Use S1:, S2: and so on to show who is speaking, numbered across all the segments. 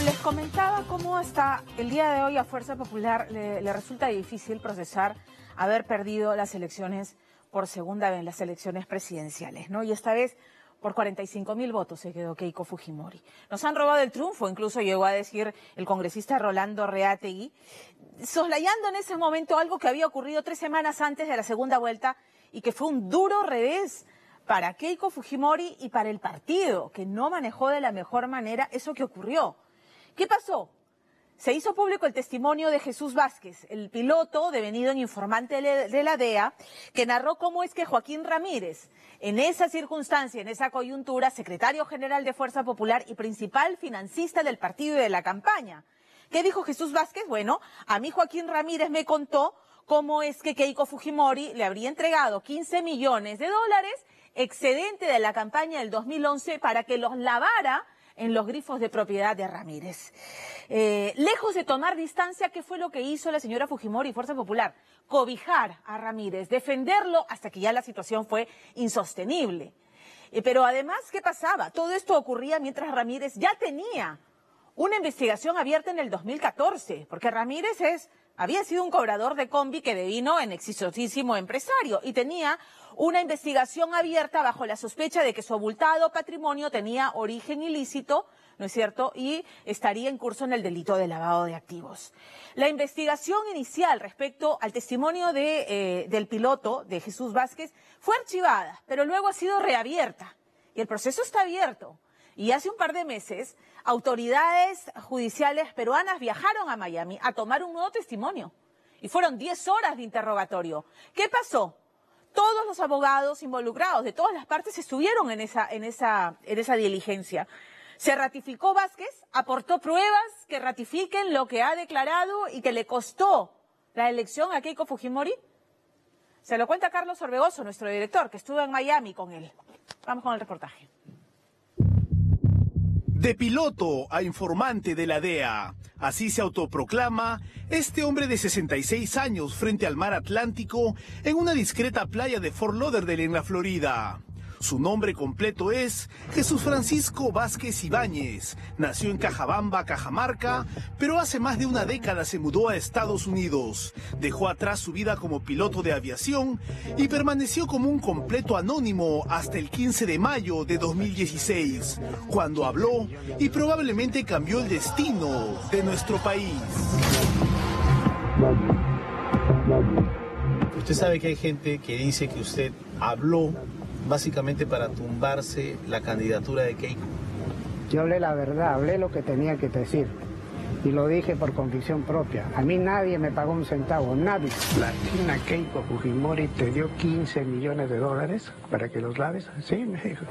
S1: Bueno, les comentaba cómo hasta el día de hoy a Fuerza Popular le resulta difícil procesar haber perdido las elecciones por segunda vez, las elecciones presidenciales, ¿no? Y esta vez por 45.000 votos se quedó Keiko Fujimori. Nos han robado el triunfo, incluso llegó a decir el congresista Rolando Reategui, soslayando en ese momento algo que había ocurrido 3 semanas antes de la segunda vuelta y que fue un duro revés para Keiko Fujimori y para el partido, que no manejó de la mejor manera eso que ocurrió. ¿Qué pasó? Se hizo público el testimonio de Jesús Vázquez, el piloto devenido en informante de la DEA, que narró cómo es que Joaquín Ramírez, en esa circunstancia, en esa coyuntura, secretario general de Fuerza Popular y principal financista del partido y de la campaña. ¿Qué dijo Jesús Vázquez? Bueno, a mí Joaquín Ramírez me contó cómo es que Keiko Fujimori le habría entregado 15 millones de dólares excedente de la campaña del 2011 para que los lavara en los grifos de propiedad de Ramírez. Lejos de tomar distancia, ¿qué fue lo que hizo la señora Fujimori y Fuerza Popular? Cobijar a Ramírez, defenderlo hasta que ya la situación fue insostenible. Pero además, ¿qué pasaba? Todo esto ocurría mientras Ramírez ya tenía una investigación abierta en el 2014, porque Ramírez había sido un cobrador de combi que devino en exitosísimo empresario y tenía una investigación abierta bajo la sospecha de que su abultado patrimonio tenía origen ilícito, ¿no es cierto?, y estaría en curso en el delito de lavado de activos. La investigación inicial respecto al testimonio del piloto, de Jesús Vázquez, fue archivada, pero luego ha sido reabierta y el proceso está abierto. Y hace un par de meses, autoridades judiciales peruanas viajaron a Miami a tomar un nuevo testimonio. Y fueron 10 horas de interrogatorio. ¿Qué pasó? Todos los abogados involucrados de todas las partes estuvieron en esa diligencia. Se ratificó Vázquez, aportó pruebas que ratifiquen lo que ha declarado y que le costó la elección a Keiko Fujimori. Se lo cuenta Carlos Orbegoso, nuestro director, que estuvo en Miami con él. Vamos con el reportaje.
S2: De piloto a informante de la DEA, así se autoproclama este hombre de 66 años frente al mar Atlántico en una discreta playa de Fort Lauderdale en la Florida. Su nombre completo es Jesús Francisco Vázquez Ibáñez. Nació en Cajabamba, Cajamarca, pero hace más de una década se mudó a Estados Unidos. Dejó atrás su vida como piloto de aviación y permaneció como un completo anónimo hasta el 15 de mayo de 2016, cuando habló y probablemente cambió el destino de nuestro país.
S3: Usted sabe que hay gente que dice que usted habló básicamente para tumbarse la candidatura de Keiko.
S4: Yo hablé la verdad, hablé lo que tenía que decir y lo dije por convicción propia. A mí nadie me pagó un centavo, nadie. La china Keiko Fujimori te dio 15 millones de dólares para que los laves. Sí, me dijo.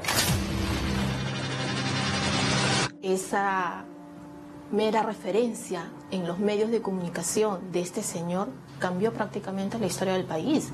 S5: Esa mera referencia en los medios de comunicación de este señor cambió prácticamente la historia del país.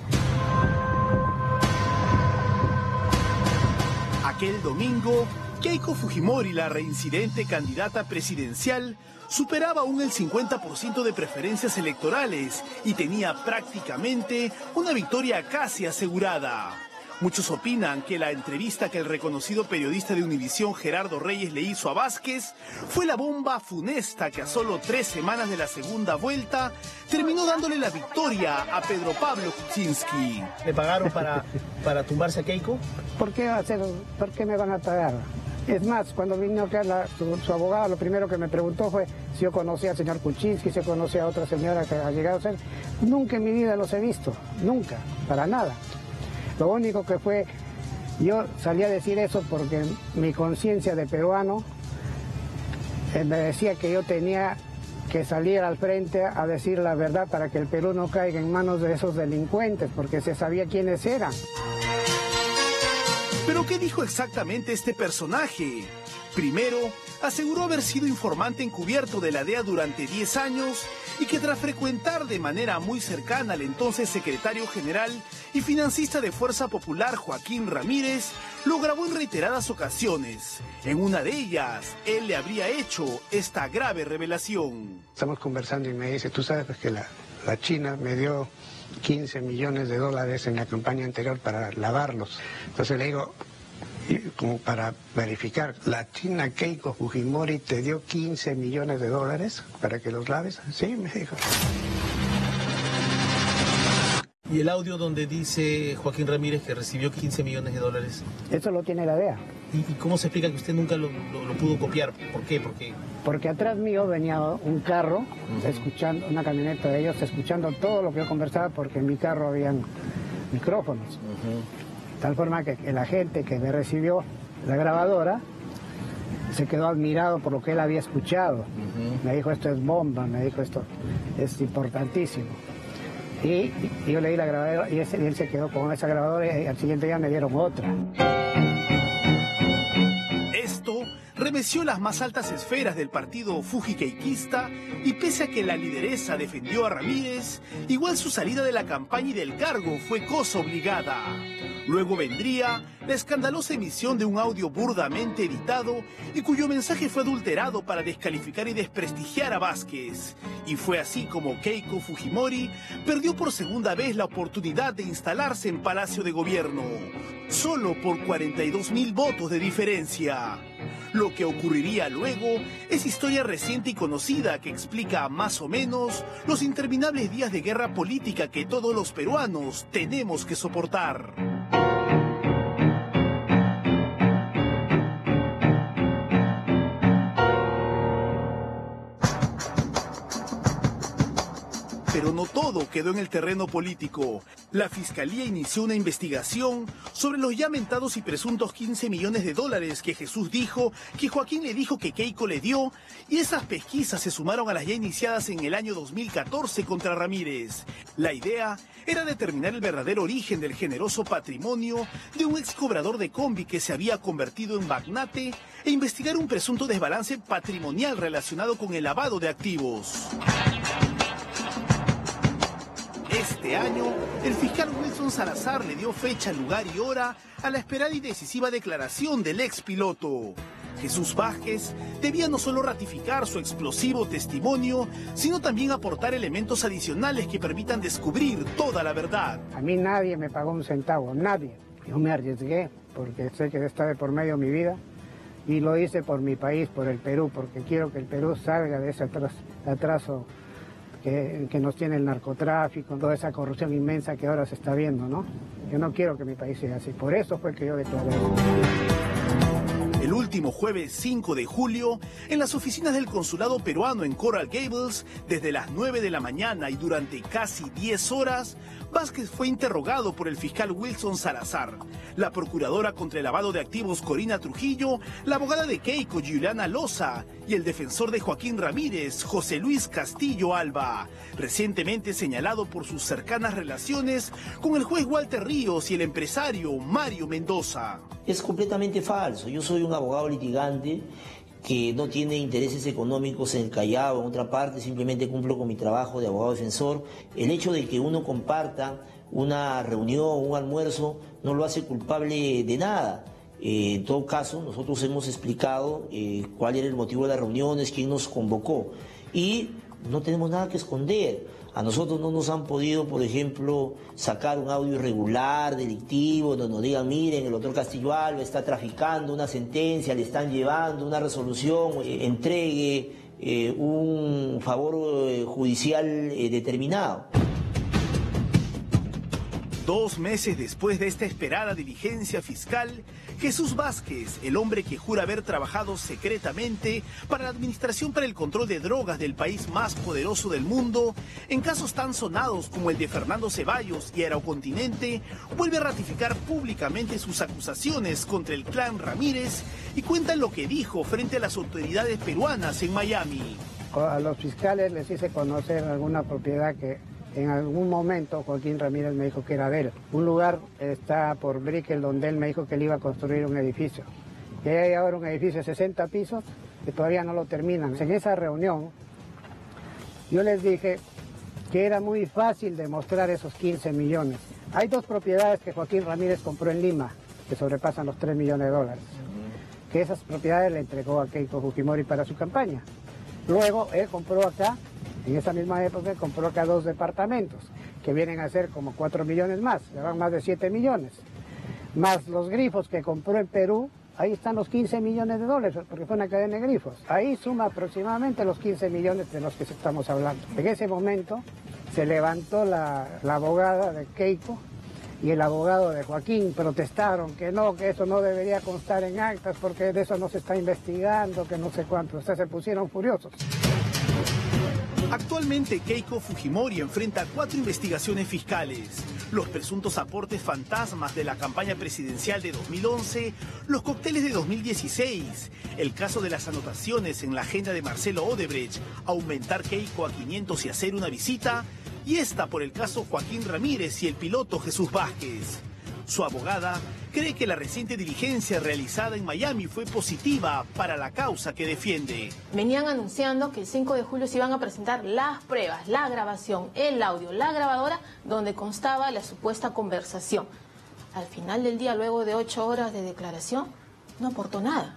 S2: Aquel domingo, Keiko Fujimori, la reincidente candidata presidencial, superaba aún el 50% de preferencias electorales y tenía prácticamente una victoria casi asegurada. Muchos opinan que la entrevista que el reconocido periodista de Univisión Gerardo Reyes le hizo a Vázquez fue la bomba funesta que a solo 3 semanas de la segunda vuelta terminó dándole la victoria a Pedro Pablo Kuczynski.
S3: ¿Le pagaron para tumbarse a Keiko?
S4: ¿Por qué me van a pagar? Es más, cuando vino acá su abogado, lo primero que me preguntó fue si yo conocía al señor Kuczynski, si yo conocía a otra señora que ha llegado a ser. Nunca en mi vida los he visto, nunca, para nada. Lo único que fue, yo salí a decir eso porque mi conciencia de peruano me decía que yo tenía que salir al frente a decir la verdad para que el Perú no caiga en manos de esos delincuentes, porque se sabía quiénes eran.
S2: ¿Pero qué dijo exactamente este personaje? Primero, aseguró haber sido informante encubierto de la DEA durante 10 años y que tras frecuentar de manera muy cercana al entonces secretario general y financista de Fuerza Popular, Joaquín Ramírez, lo grabó en reiteradas ocasiones. En una de ellas, él le habría hecho esta grave revelación.
S4: Estamos conversando y me dice, tú sabes que la China me dio 15 millones de dólares en la campaña anterior para lavarlos. Entonces le digo, Y como para verificar, la china Keiko Fujimori te dio 15 millones de dólares para que los laves. Sí, me dijo.
S3: ¿Y el audio donde dice Joaquín Ramírez que recibió 15 millones de dólares?
S4: Eso lo tiene la DEA.
S3: ¿Y cómo se explica que usted nunca lo pudo copiar? ¿Por qué?
S4: Porque atrás mío venía un carro, escuchando una camioneta de ellos, escuchando todo lo que yo conversaba, porque en mi carro habían micrófonos. De tal forma que el agente que me recibió la grabadora se quedó admirado por lo que él había escuchado. Me dijo, esto es bomba, me dijo, esto es importantísimo. Y yo le di la grabadora y él se quedó con esa grabadora y al siguiente día me dieron otra.
S2: Esto remeció las más altas esferas del partido fujikeikista y pese a que la lideresa defendió a Ramírez, igual su salida de la campaña y del cargo fue cosa obligada. Luego vendría la escandalosa emisión de un audio burdamente editado y cuyo mensaje fue adulterado para descalificar y desprestigiar a Vázquez. Y fue así como Keiko Fujimori perdió por segunda vez la oportunidad de instalarse en Palacio de Gobierno, solo por 42.000 votos de diferencia. Lo que ocurriría luego es historia reciente y conocida que explica más o menos los interminables días de guerra política que todos los peruanos tenemos que soportar. Pero no todo quedó en el terreno político. La Fiscalía inició una investigación sobre los ya mentados y presuntos 15 millones de dólares que Jesús dijo que Joaquín le dijo que Keiko le dio, y esas pesquisas se sumaron a las ya iniciadas en el año 2014 contra Ramírez. La idea era determinar el verdadero origen del generoso patrimonio de un ex cobrador de combi que se había convertido en magnate e investigar un presunto desbalance patrimonial relacionado con el lavado de activos. Este año, el fiscal Wilson Salazar le dio fecha, lugar y hora a la esperada y decisiva declaración del ex piloto. Jesús Vázquez debía no solo ratificar su explosivo testimonio, sino también aportar elementos adicionales que permitan descubrir toda la verdad.
S4: A mí nadie me pagó un centavo, nadie. Yo me arriesgué porque sé que está de por medio mi vida y lo hice por mi país, por el Perú, porque quiero que el Perú salga de ese atraso que nos tiene el narcotráfico, toda esa corrupción inmensa que ahora se está viendo, ¿no? Yo no quiero que mi país sea así, por eso fue que yo declaré eso.
S2: El último jueves 5 de julio, en las oficinas del consulado peruano en Coral Gables, desde las 9 de la mañana y durante casi 10 horas, Vázquez fue interrogado por el fiscal Wilson Salazar, la procuradora contra el lavado de activos Corina Trujillo, la abogada de Keiko Giuliana Loza y el defensor de Joaquín Ramírez, José Luis Castillo Alba, recientemente señalado por sus cercanas relaciones con el juez Walter Ríos y el empresario Mario Mendoza.
S6: Es completamente falso. Yo soy un abogado litigante que no tiene intereses económicos en el Callao o en otra parte, simplemente cumplo con mi trabajo de abogado defensor. El hecho de que uno comparta una reunión, un almuerzo, no lo hace culpable de nada. En todo caso, nosotros hemos explicado cuál era el motivo de las reuniones, quién nos convocó y no tenemos nada que esconder. A nosotros no nos han podido, por ejemplo, sacar un audio irregular, delictivo, donde nos digan, miren, el doctor Castillo Alba está traficando una sentencia, le están llevando una resolución, entregue un favor judicial determinado.
S2: 2 meses después de esta esperada diligencia fiscal, Jesús Vázquez, el hombre que jura haber trabajado secretamente para la Administración para el Control de Drogas del país más poderoso del mundo, en casos tan sonados como el de Fernando Ceballos y Aerocontinente, vuelve a ratificar públicamente sus acusaciones contra el clan Ramírez y cuenta lo que dijo frente a las autoridades peruanas en Miami.
S4: A los fiscales les hice conocer alguna propiedad que en algún momento Joaquín Ramírez me dijo que era de él. Un lugar está por Brickell donde él me dijo que él iba a construir un edificio. Y hay ahora un edificio de 60 pisos que todavía no lo terminan. En esa reunión yo les dije que era muy fácil demostrar esos 15 millones. Hay 2 propiedades que Joaquín Ramírez compró en Lima que sobrepasan los 3 millones de dólares. Que esas propiedades le entregó a Keiko Fujimori para su campaña. Luego él compró acá, en esa misma época, compró acá 2 departamentos, que vienen a ser como 4 millones más, ya van más de 7 millones. más los grifos que compró en Perú, ahí están los 15 millones de dólares, porque fue una cadena de grifos. Ahí suma aproximadamente los 15 millones de los que estamos hablando. En ese momento se levantó la abogada de Keiko y el abogado de Joaquín, protestaron que eso no debería constar en actas porque de eso no se está investigando, que no sé cuánto. O sea, se pusieron furiosos.
S2: Actualmente Keiko Fujimori enfrenta 4 investigaciones fiscales. Los presuntos aportes fantasmas de la campaña presidencial de 2011, los cócteles de 2016, el caso de las anotaciones en la agenda de Marcelo Odebrecht, aumentar Keiko a 500 y hacer una visita, y esta por el caso Joaquín Ramírez y el piloto Jesús Vázquez. Su abogada cree que la reciente diligencia realizada en Miami fue positiva para la causa que defiende.
S5: Venían anunciando que el 5 de julio se iban a presentar las pruebas, la grabación, el audio, la grabadora, donde constaba la supuesta conversación. Al final del día, luego de 8 horas de declaración, no aportó nada.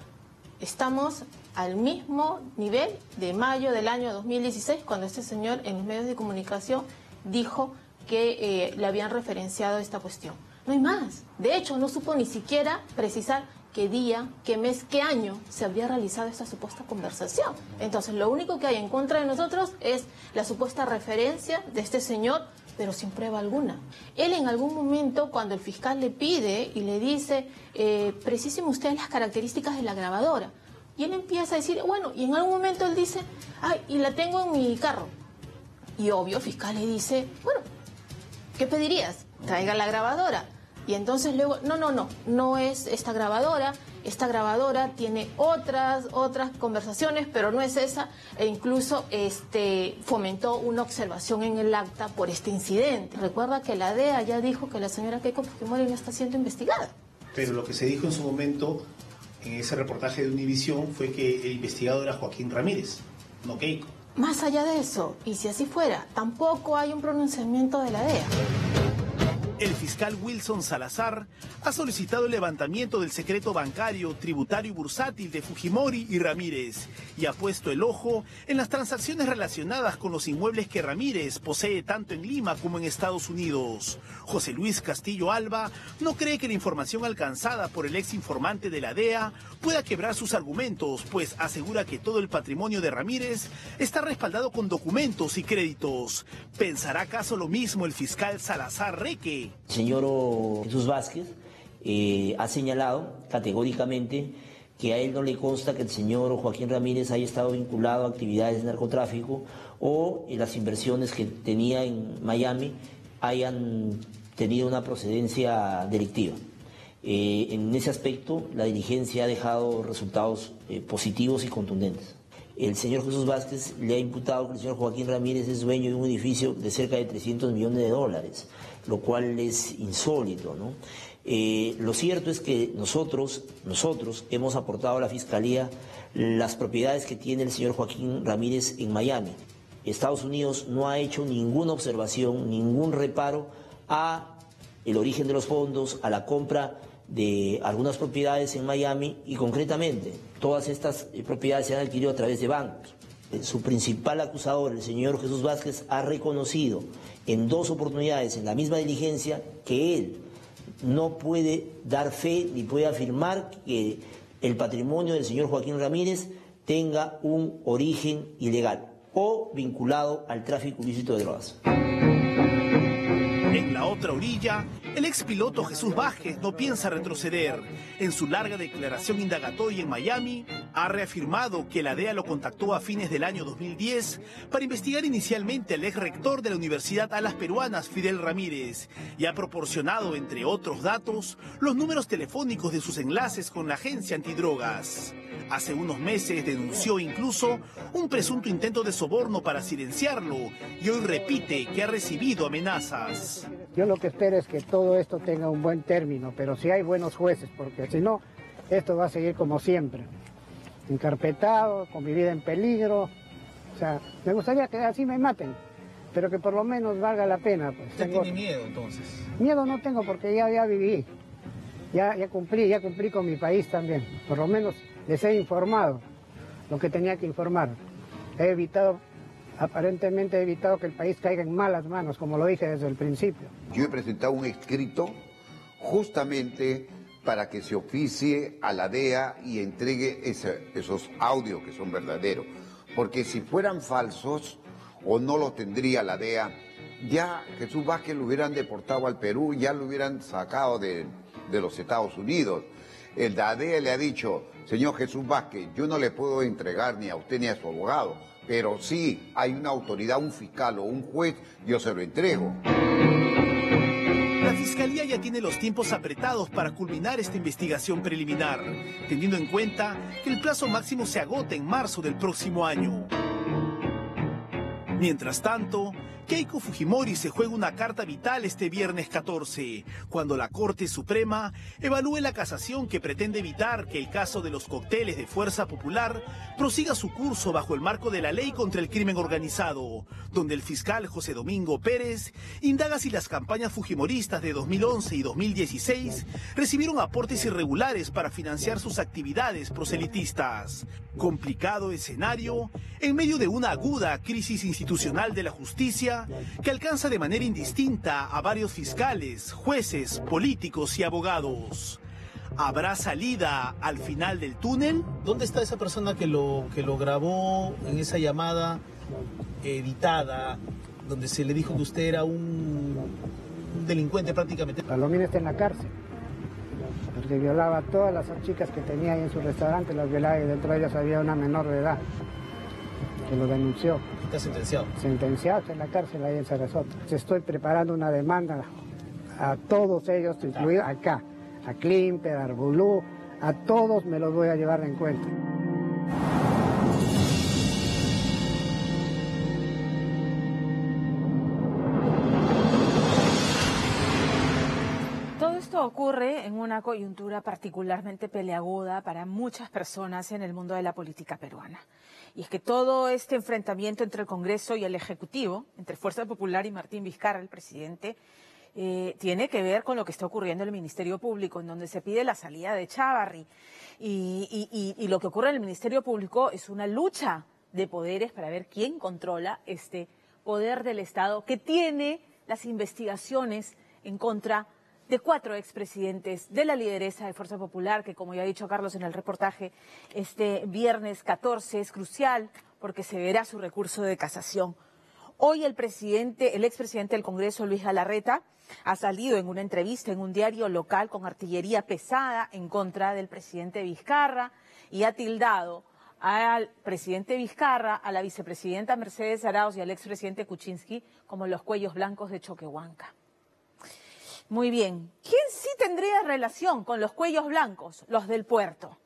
S5: Estamos al mismo nivel de mayo del año 2016, cuando este señor en los medios de comunicación dijo que le habían referenciado esta cuestión. No hay más. De hecho, no supo ni siquiera precisar qué día, qué mes, qué año se había realizado esta supuesta conversación. Entonces, lo único que hay en contra de nosotros es la supuesta referencia de este señor, pero sin prueba alguna. Él en algún momento, cuando el fiscal le pide y le dice, precisen ustedes las características de la grabadora. Y él empieza a decir, bueno, y en algún momento él dice, ay, y la tengo en mi carro. Y obvio, el fiscal le dice, bueno, ¿qué pedirías? Traiga la grabadora. Y entonces luego, no es esta grabadora tiene otras conversaciones, pero no es esa, e incluso fomentó una observación en el acta por este incidente. Recuerda que la DEA ya dijo que la señora Keiko Fujimori no está siendo investigada.
S3: Pero lo que se dijo en su momento, en ese reportaje de Univisión, fue que el investigado era Joaquín Ramírez, no Keiko.
S5: Más allá de eso, y si así fuera, tampoco hay un pronunciamiento de la DEA.
S2: El fiscal Wilson Salazar ha solicitado el levantamiento del secreto bancario, tributario y bursátil de Fujimori y Ramírez y ha puesto el ojo en las transacciones relacionadas con los inmuebles que Ramírez posee tanto en Lima como en Estados Unidos. José Luis Castillo Alba no cree que la información alcanzada por el ex informante de la DEA pueda quebrar sus argumentos, pues asegura que todo el patrimonio de Ramírez está respaldado con documentos y créditos. ¿Pensará acaso lo mismo el fiscal Salazar Reque?
S6: El señor Jesús Vázquez ha señalado categóricamente que a él no le consta que el señor Joaquín Ramírez haya estado vinculado a actividades de narcotráfico o las inversiones que tenía en Miami hayan tenido una procedencia delictiva. En ese aspecto, la diligencia ha dejado resultados positivos y contundentes. El señor Jesús Vázquez le ha imputado que el señor Joaquín Ramírez es dueño de un edificio de cerca de 300 millones de dólares, lo cual es insólito, ¿no? Lo cierto es que nosotros hemos aportado a la Fiscalía las propiedades que tiene el señor Joaquín Ramírez en Miami. Estados Unidos no ha hecho ninguna observación, ningún reparo a el origen de los fondos, a la compra de algunas propiedades en Miami y concretamente todas estas propiedades se han adquirido a través de bancos. Su principal acusador, el señor Jesús Vázquez, ha reconocido en 2 oportunidades en la misma diligencia que él no puede dar fe ni puede afirmar que el patrimonio del señor Joaquín Ramírez tenga un origen ilegal o vinculado al tráfico ilícito de drogas.
S2: En la otra orilla, el expiloto Jesús Vázquez no piensa retroceder. En su larga declaración indagatoria en Miami, ha reafirmado que la DEA lo contactó a fines del año 2010 para investigar inicialmente al ex rector de la Universidad Alas Peruanas, Fidel Ramírez, y ha proporcionado, entre otros datos, los números telefónicos de sus enlaces con la agencia antidrogas. Hace unos meses denunció incluso un presunto intento de soborno para silenciarlo y hoy repite que ha recibido amenazas.
S4: Yo lo que espero es que todo esto tenga un buen término, pero si hay buenos jueces, porque si no, esto va a seguir como siempre. Encarpetado, con mi vida en peligro. O sea, me gustaría que así me maten, pero que por lo menos valga la pena. Pues.
S3: ¿Usted tiene miedo entonces?
S4: Miedo no tengo porque ya viví, ya cumplí con mi país también. Por lo menos les he informado lo que tenía que informar. Aparentemente he evitado que el país caiga en malas manos, como lo dije desde el principio.
S7: Yo he presentado un escrito justamente para que se oficie a la DEA y entregue esos audios que son verdaderos. Porque si fueran falsos, o no los tendría la DEA, ya Jesús Vázquez lo hubieran deportado al Perú, ya lo hubieran sacado de los Estados Unidos. La DEA le ha dicho, señor Jesús Vázquez, yo no le puedo entregar ni a usted ni a su abogado, pero sí hay una autoridad, un fiscal o un juez, yo se lo entrego.
S2: La Fiscalía ya tiene los tiempos apretados para culminar esta investigación preliminar, teniendo en cuenta que el plazo máximo se agota en marzo del próximo año. Mientras tanto, Keiko Fujimori se juega una carta vital este viernes 14, cuando la Corte Suprema evalúe la casación que pretende evitar que el caso de los cócteles de Fuerza Popular prosiga su curso bajo el marco de la Ley contra el Crimen Organizado, donde el fiscal José Domingo Pérez indaga si las campañas fujimoristas de 2011 y 2016 recibieron aportes irregulares para financiar sus actividades proselitistas. Complicado escenario en medio de una aguda crisis institucional de la justicia que alcanza de manera indistinta a varios fiscales, jueces, políticos y abogados. ¿Habrá salida al final del túnel?
S3: ¿Dónde está esa persona que lo grabó en esa llamada editada, donde se le dijo que usted era un delincuente prácticamente?
S4: Palomino está en la cárcel, porque violaba a todas las chicas que tenía ahí en su restaurante, las violaba, y dentro de ellas había una menor de edad que lo denunció.
S3: ¿Está sentenciado?
S4: Sentenciado, está en la cárcel ahí en Sarasota. Estoy preparando una demanda a todos ellos, incluido acá, a Klimper, a Arbulú, a todos me los voy a llevar en cuenta.
S1: Todo esto ocurre en una coyuntura particularmente peleaguda para muchas personas en el mundo de la política peruana. Y es que todo este enfrentamiento entre el Congreso y el Ejecutivo, entre Fuerza Popular y Martín Vizcarra, el presidente, tiene que ver con lo que está ocurriendo en el Ministerio Público, en donde se pide la salida de Chávarri. Y lo que ocurre en el Ministerio Público es una lucha de poderes para ver quién controla este poder del Estado que tiene las investigaciones en contra de 4 expresidentes de la lideresa de Fuerza Popular, que como ya ha dicho Carlos en el reportaje, este viernes 14 es crucial porque se verá su recurso de casación. Hoy el expresidente del Congreso, Luis Galarreta, ha salido en una entrevista en un diario local con artillería pesada en contra del presidente Vizcarra y ha tildado al presidente Vizcarra, a la vicepresidenta Mercedes Arauz y al expresidente Kuczynski como los cuellos blancos de Choquehuanca. Muy bien, ¿quién sí tendría relación con los cuellos blancos? Los del puerto.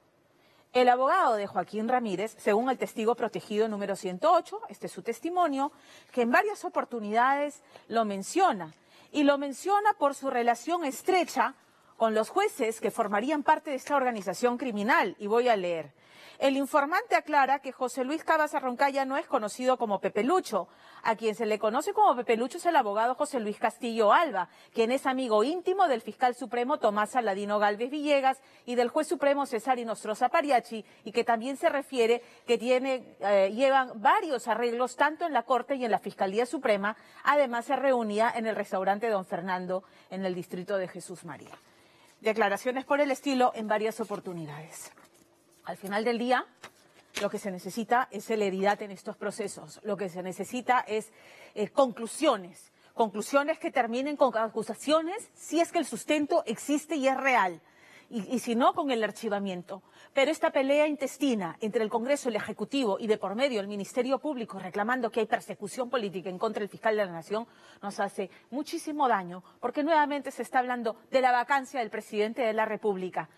S1: El abogado de Joaquín Ramírez, según el testigo protegido número 108, este es su testimonio, que en varias oportunidades lo menciona. Y lo menciona por su relación estrecha con los jueces que formarían parte de esta organización criminal. Y voy a leer. El informante aclara que José Luis Cavazza Roncaya no es conocido como Pepe Lucho. A quien se le conoce como Pepe Lucho es el abogado José Luis Castillo Alba, quien es amigo íntimo del fiscal supremo Tomás Saladino Gálvez Villegas y del juez supremo César Inostroza Pariachi, y que también se refiere que llevan varios arreglos tanto en la Corte y en la Fiscalía Suprema. Además se reunía en el restaurante Don Fernando en el distrito de Jesús María. Declaraciones por el estilo en varias oportunidades. Al final del día, lo que se necesita es celeridad en estos procesos. Lo que se necesita es conclusiones que terminen con acusaciones si es que el sustento existe y es real. Y si no, con el archivamiento. Pero esta pelea intestina entre el Congreso, el Ejecutivo y de por medio el Ministerio Público reclamando que hay persecución política en contra del fiscal de la Nación nos hace muchísimo daño, porque nuevamente se está hablando de la vacancia del presidente de la República.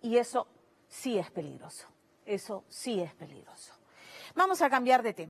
S1: Y eso sí es peligroso. Eso sí es peligroso. Vamos a cambiar de tema.